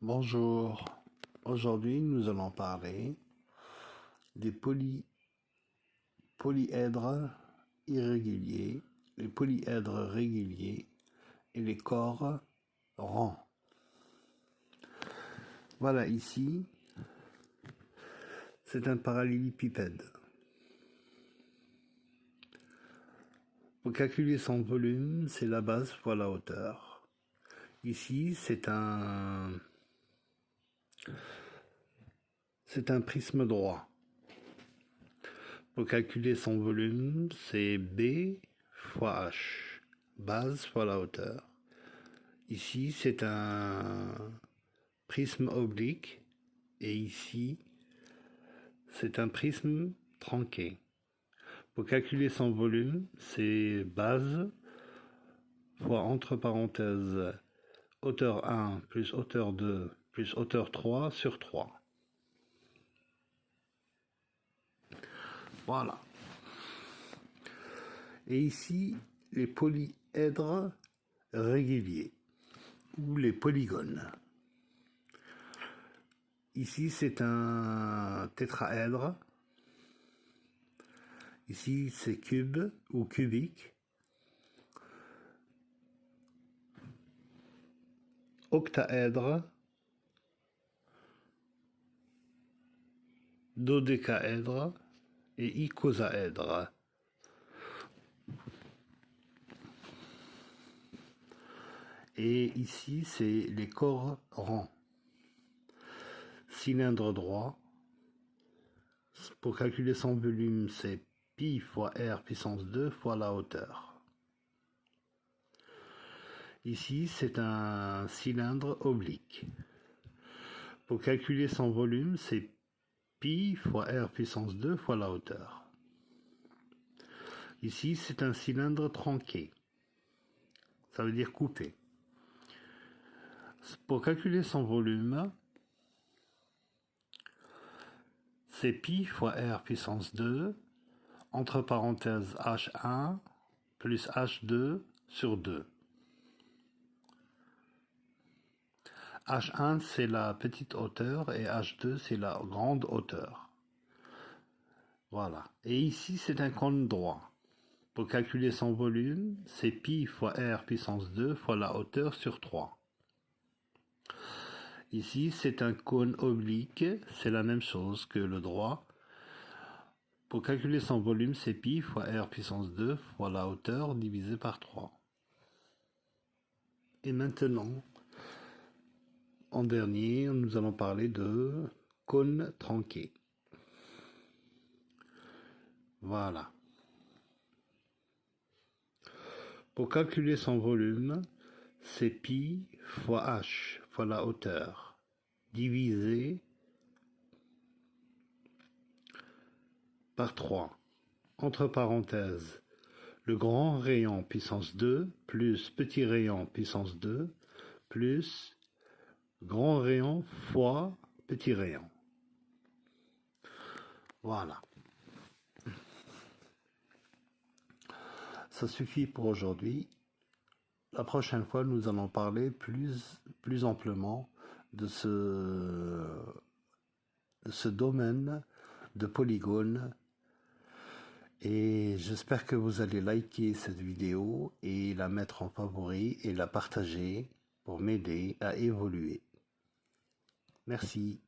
Bonjour, aujourd'hui nous allons parler des polyèdres irréguliers, les polyèdres réguliers et les corps ronds. Voilà, ici, c'est un parallélépipède. Pour calculer son volume, c'est la base fois la hauteur. Ici, c'est un prisme droit. Pour calculer son volume, c'est B fois H, base fois la hauteur. Ici, c'est un prisme oblique et ici, c'est un prisme tronqué. Pour calculer son volume, c'est base fois entre parenthèses hauteur 1 plus hauteur 2 plus hauteur 3 sur 3. Voilà. Et ici, les polyèdres réguliers ou les polygones. Ici, c'est un tétraèdre. Ici, c'est cube ou cubique. Octaèdre. Dodécaèdre et icosaèdre. Et ici, c'est les corps ronds. Cylindre droit. Pour calculer son volume, c'est pi fois r puissance 2 fois la hauteur. Ici, c'est un cylindre oblique. Pour calculer son volume, c'est pi fois r puissance 2 fois la hauteur. Ici, c'est un cylindre tronqué. Ça veut dire coupé. Pour calculer son volume, c'est pi fois r puissance 2, entre parenthèses h1 plus h2 sur 2. H1 c'est la petite hauteur et H2 c'est la grande hauteur. Voilà. Et ici c'est un cône droit. Pour calculer son volume, c'est pi fois r puissance 2 fois la hauteur sur 3. Ici c'est un cône oblique, c'est la même chose que le droit. Pour calculer son volume, c'est pi fois r puissance 2 fois la hauteur divisé par 3. Et maintenant, en dernier, nous allons parler de cône tronqué. Voilà. Pour calculer son volume, c'est pi fois h fois la hauteur divisé par 3. Entre parenthèses, le grand rayon puissance 2 plus petit rayon puissance 2 plus grand rayon fois petit rayon. Voilà. Ça suffit pour aujourd'hui. La prochaine fois, nous allons parler plus amplement de ce domaine de polygones. Et j'espère que vous allez liker cette vidéo et la mettre en favori et la partager pour m'aider à évoluer. Merci.